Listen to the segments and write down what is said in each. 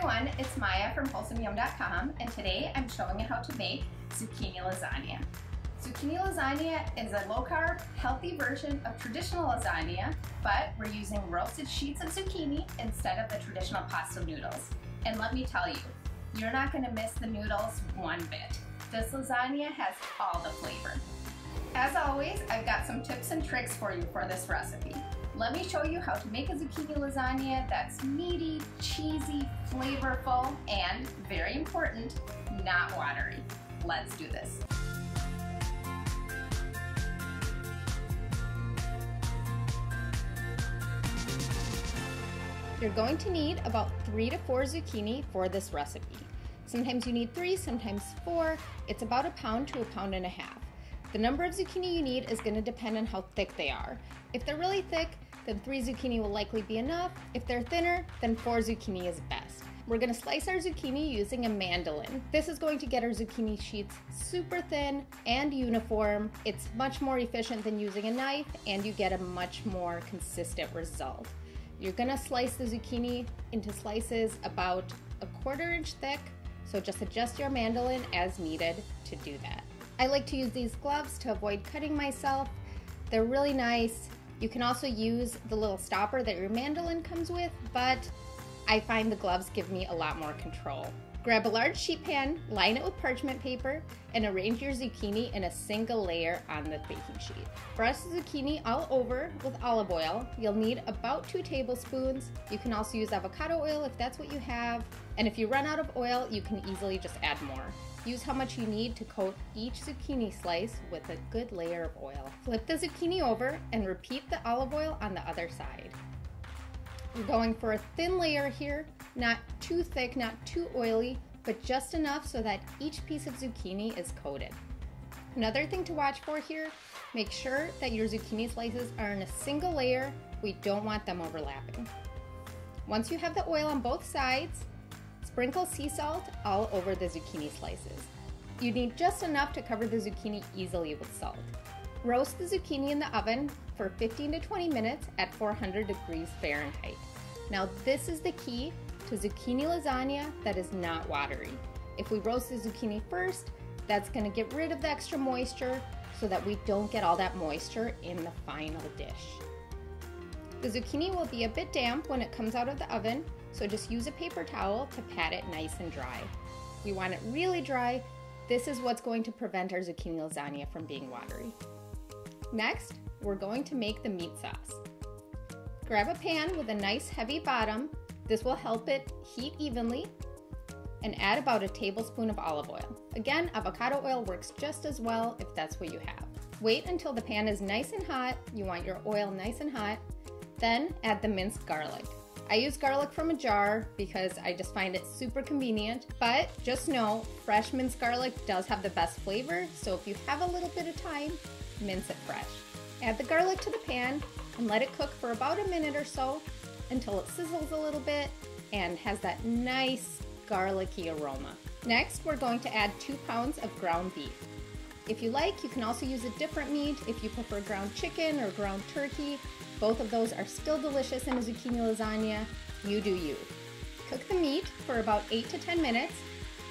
everyone, it's Maya from WholesomeYum.com, and today I'm showing you how to make zucchini lasagna. Zucchini lasagna is a low-carb, healthy version of traditional lasagna, but we're using roasted sheets of zucchini instead of the traditional pasta noodles. And let me tell you, you're not going to miss the noodles one bit. This lasagna has all the flavor. As always, I've got some tips and tricks for you for this recipe. Let me show you how to make a zucchini lasagna that's meaty, cheesy, flavorful, and, very important, not watery. Let's do this. You're going to need about 3 to 4 zucchini for this recipe. Sometimes you need 3, sometimes 4. It's about 1 pound to 1.5 pounds. The number of zucchini you need is going to depend on how thick they are. If they're really thick, then 3 zucchini will likely be enough. If they're thinner, then 4 zucchini is best. We're going to slice our zucchini using a mandolin. This is going to get our zucchini sheets super thin and uniform. It's much more efficient than using a knife, and you get a much more consistent result. You're going to slice the zucchini into slices about 1/4 inch thick, so just adjust your mandolin as needed to do that. I like to use these gloves to avoid cutting myself. They're really nice. You can also use the little stopper that your mandolin comes with, but I find the gloves give me a lot more control. Grab a large sheet pan, line it with parchment paper, and arrange your zucchini in a single layer on the baking sheet. Brush the zucchini all over with olive oil. You'll need about 2 tablespoons. You can also use avocado oil if that's what you have. And if you run out of oil, you can easily just add more. Use how much you need to coat each zucchini slice with a good layer of oil. Flip the zucchini over and repeat the olive oil on the other side. We're going for a thin layer here, not too thick, not too oily, but just enough so that each piece of zucchini is coated. Another thing to watch for here, make sure that your zucchini slices are in a single layer. We don't want them overlapping. Once you have the oil on both sides, sprinkle sea salt all over the zucchini slices. You need just enough to cover the zucchini easily with salt. Roast the zucchini in the oven for 15 to 20 minutes at 400 degrees Fahrenheit. Now this is the key to zucchini lasagna that is not watery. If we roast the zucchini first, that's going to get rid of the extra moisture so that we don't get all that moisture in the final dish. The zucchini will be a bit damp when it comes out of the oven, so just use a paper towel to pat it nice and dry. We want it really dry. This is what's going to prevent our zucchini lasagna from being watery. Next, we're going to make the meat sauce. Grab a pan with a nice heavy bottom. This will help it heat evenly, and add about 1 tablespoon of olive oil. Again, avocado oil works just as well if that's what you have. Wait until the pan is nice and hot. You want your oil nice and hot. Then add the minced garlic. I use garlic from a jar because I just find it super convenient, but just know fresh minced garlic does have the best flavor, so if you have a little bit of time, mince it fresh. Add the garlic to the pan and let it cook for about 1 minute or so until it sizzles a little bit and has that nice garlicky aroma. Next, we're going to add 2 pounds of ground beef. If you like, you can also use a different meat. If you prefer ground chicken or ground turkey, both of those are still delicious in a zucchini lasagna. You do you. Cook the meat for about 8 to 10 minutes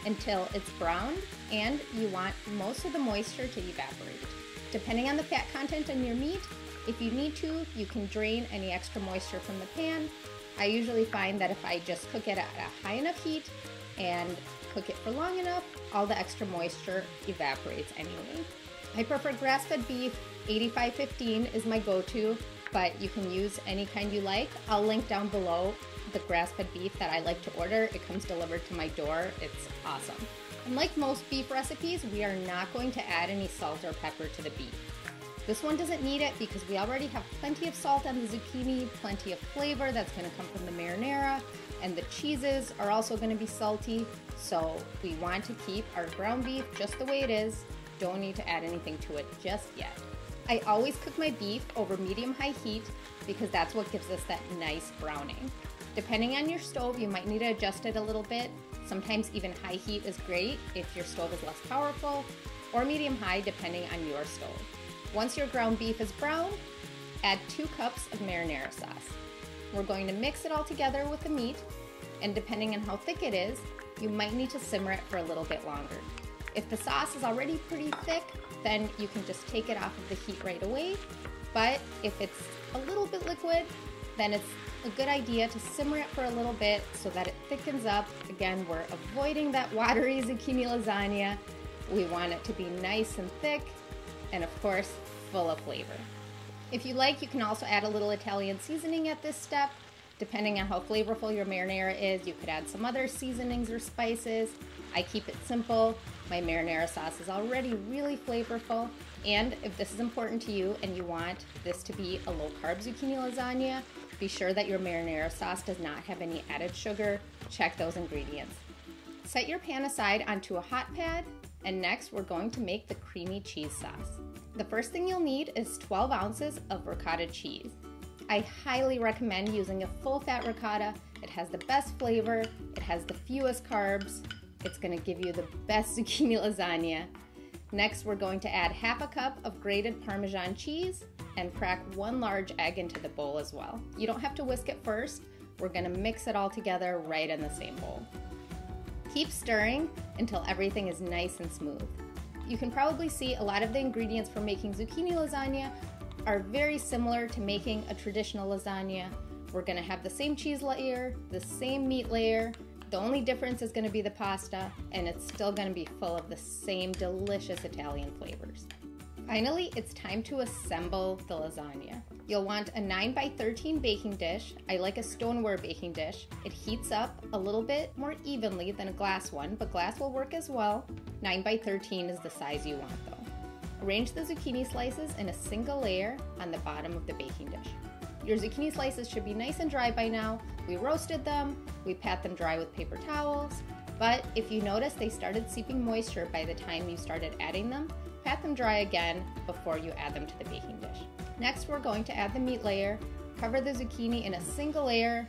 until it's browned and you want most of the moisture to evaporate. Depending on the fat content in your meat, if you need to, you can drain any extra moisture from the pan. I usually find that if I just cook it at a high enough heat and cook it for long enough, all the extra moisture evaporates anyway. I prefer grass-fed beef. 85/15 is my go-to, but you can use any kind you like. I'll link down below the grass-fed beef that I like to order. It comes delivered to my door. It's awesome. Unlike most beef recipes, we are not going to add any salt or pepper to the beef. This one doesn't need it because we already have plenty of salt on the zucchini, plenty of flavor that's going to come from the marinara, and the cheeses are also going to be salty, so we want to keep our ground beef just the way it is. Don't need to add anything to it just yet. I always cook my beef over medium-high heat because that's what gives us that nice browning. Depending on your stove, you might need to adjust it a little bit. Sometimes even high heat is great if your stove is less powerful, or medium-high depending on your stove. Once your ground beef is brown, add 2 cups of marinara sauce. We're going to mix it all together with the meat. and depending on how thick it is, you might need to simmer it for a little bit longer. If the sauce is already pretty thick, then you can just take it off of the heat right away. But if it's a little bit liquid, then it's a good idea to simmer it for a little bit so that it thickens up. Again, we're avoiding that watery zucchini lasagna. We want it to be nice and thick and of course, full of flavor. If you like, you can also add a little Italian seasoning at this step. Depending on how flavorful your marinara is, you could add some other seasonings or spices. I keep it simple. My marinara sauce is already really flavorful. And if this is important to you and you want this to be a low-carb zucchini lasagna, be sure that your marinara sauce does not have any added sugar. Check those ingredients. Set your pan aside onto a hot pad, and next we're going to make the creamy cheese sauce. The first thing you'll need is 12 ounces of ricotta cheese. I highly recommend using a full-fat ricotta. It has the best flavor, it has the fewest carbs, it's going to give you the best zucchini lasagna. Next, we're going to add half a cup of grated Parmesan cheese and crack 1 large egg into the bowl as well. You don't have to whisk it first. We're going to mix it all together right in the same bowl. Keep stirring until everything is nice and smooth. You can probably see a lot of the ingredients for making zucchini lasagna are very similar to making a traditional lasagna. We're going to have the same cheese layer, the same meat layer. The only difference is going to be the pasta, and it's still going to be full of the same delicious Italian flavors. Finally, it's time to assemble the lasagna. You'll want a 9x13 baking dish. I like a stoneware baking dish. It heats up a little bit more evenly than a glass one, but glass will work as well. 9x13 is the size you want though. Arrange the zucchini slices in a single layer on the bottom of the baking dish. Your zucchini slices should be nice and dry by now. We roasted them, we pat them dry with paper towels, but if you notice they started seeping moisture by the time you started adding them, pat them dry again before you add them to the baking dish. Next, we're going to add the meat layer. Cover the zucchini in a single layer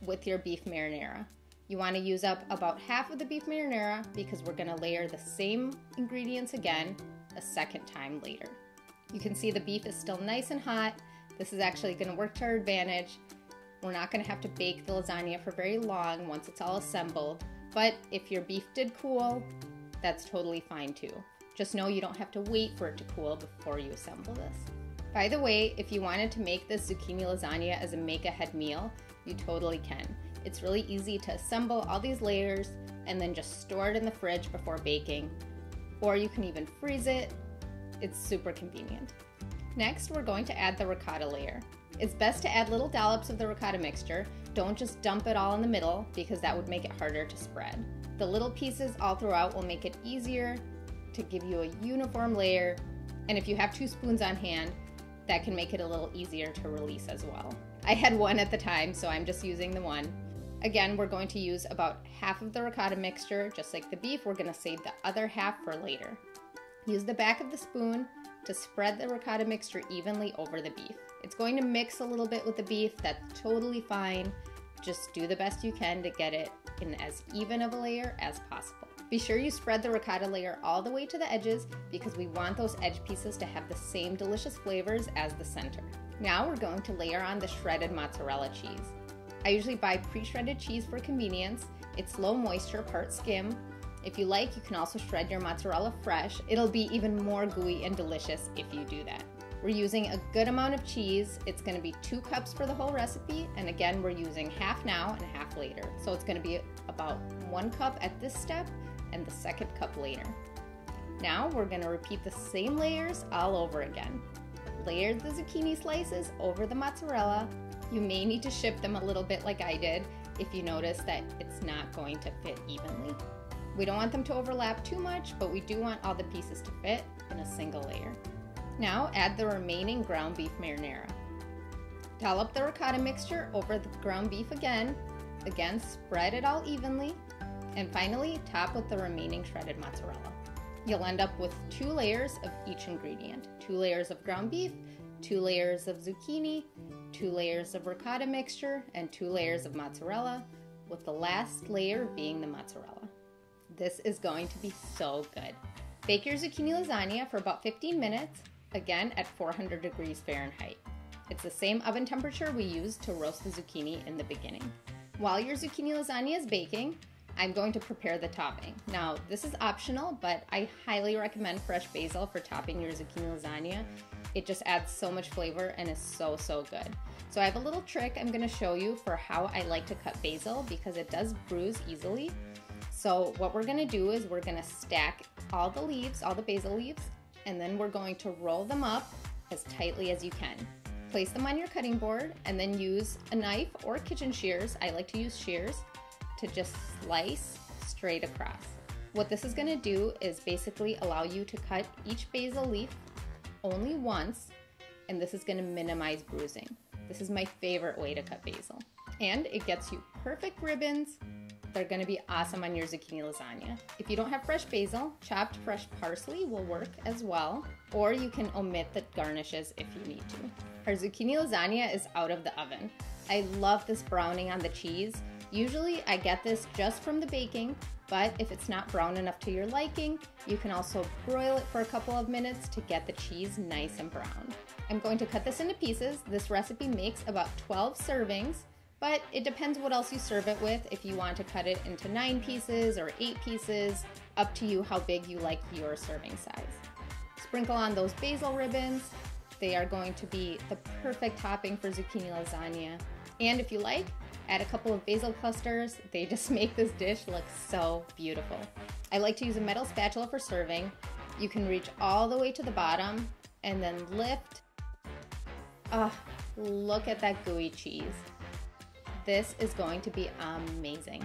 with your beef marinara. You want to use up about half of the beef marinara because we're going to layer the same ingredients again a second time later. You can see the beef is still nice and hot. This is actually going to work to our advantage. We're not going to have to bake the lasagna for very long once it's all assembled, but if your beef did cool, that's totally fine too. Just know you don't have to wait for it to cool before you assemble this. By the way, if you wanted to make this zucchini lasagna as a make-ahead meal, you totally can. It's really easy to assemble all these layers and then just store it in the fridge before baking, or you can even freeze it. It's super convenient. Next, we're going to add the ricotta layer. It's best to add little dollops of the ricotta mixture. Don't just dump it all in the middle because that would make it harder to spread. The little pieces all throughout will make it easier to give you a uniform layer, and if you have 2 spoons on hand, that can make it a little easier to release as well. I had one at the time, so I'm just using the one. Again, we're going to use about half of the ricotta mixture. Just like the beef, we're going to save the other half for later. Use the back of the spoon to spread the ricotta mixture evenly over the beef. It's going to mix a little bit with the beef, that's totally fine. Just do the best you can to get it in as even of a layer as possible. Be sure you spread the ricotta layer all the way to the edges because we want those edge pieces to have the same delicious flavors as the center. Now we're going to layer on the shredded mozzarella cheese. I usually buy pre-shredded cheese for convenience. It's low moisture, part skim. If you like, you can also shred your mozzarella fresh. It'll be even more gooey and delicious if you do that. We're using a good amount of cheese. It's going to be 2 cups for the whole recipe, and again, we're using half now and half later. So it's going to be about 1 cup at this step and the 2nd cup later. Now we're going to repeat the same layers all over again. Layer the zucchini slices over the mozzarella. You may need to shift them a little bit like I did if you notice that it's not going to fit evenly. We don't want them to overlap too much, but we do want all the pieces to fit in a single layer. Now add the remaining ground beef marinara. Dollop the ricotta mixture over the ground beef again. Again, spread it all evenly. And finally, top with the remaining shredded mozzarella. You'll end up with 2 layers of each ingredient. 2 layers of ground beef, 2 layers of zucchini, 2 layers of ricotta mixture, and 2 layers of mozzarella, with the last layer being the mozzarella. This is going to be so good. Bake your zucchini lasagna for about 15 minutes, again at 400 degrees Fahrenheit. It's the same oven temperature we used to roast the zucchini in the beginning. While your zucchini lasagna is baking, I'm going to prepare the topping. Now, this is optional, but I highly recommend fresh basil for topping your zucchini lasagna. It just adds so much flavor and is so, so good. So I have a little trick I'm gonna show you for how I like to cut basil because it does bruise easily. So what we're gonna do is we're gonna stack all the leaves, all the basil leaves, and then we're going to roll them up as tightly as you can. Place them on your cutting board and then use a knife or kitchen shears. I like to use shears to just slice straight across. What this is gonna do is basically allow you to cut each basil leaf only once, and this is gonna minimize bruising. This is my favorite way to cut basil. And it gets you perfect ribbons. They're gonna be awesome on your zucchini lasagna. If you don't have fresh basil, chopped fresh parsley will work as well, or you can omit the garnishes if you need to. Our zucchini lasagna is out of the oven. I love this browning on the cheese. Usually I get this just from the baking, but if it's not brown enough to your liking, you can also broil it for a couple of minutes to get the cheese nice and brown. I'm going to cut this into pieces. This recipe makes about 12 servings, but it depends what else you serve it with. If you want to cut it into 9 pieces or 8 pieces, up to you how big you like your serving size. Sprinkle on those basil ribbons. They are going to be the perfect topping for zucchini lasagna. And if you like, add a couple of basil clusters. They just make this dish look so beautiful. I like to use a metal spatula for serving. You can reach all the way to the bottom and then lift. Oh, look at that gooey cheese. This is going to be amazing.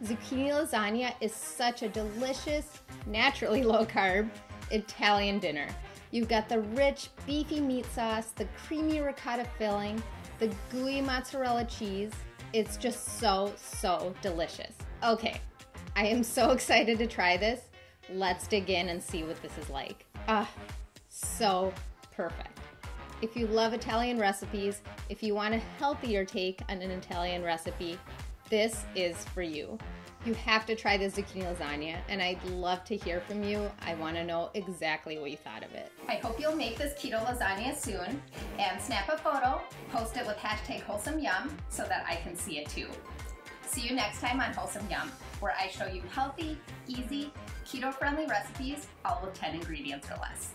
Zucchini lasagna is such a delicious, naturally low carb Italian dinner. You've got the rich, beefy meat sauce, the creamy ricotta filling, the gooey mozzarella cheese. It's just so, so delicious. Okay, I am so excited to try this. Let's dig in and see what this is like. Ah, so perfect. If you love Italian recipes, if you want a healthier take on an Italian recipe, this is for you. You have to try the zucchini lasagna, and I'd love to hear from you. I want to know exactly what you thought of it. I hope you'll make this keto lasagna soon and snap a photo, post it with #WholesomeYum so that I can see it too. See you next time on Wholesome Yum, where I show you healthy, easy, keto-friendly recipes, all with 10 ingredients or less.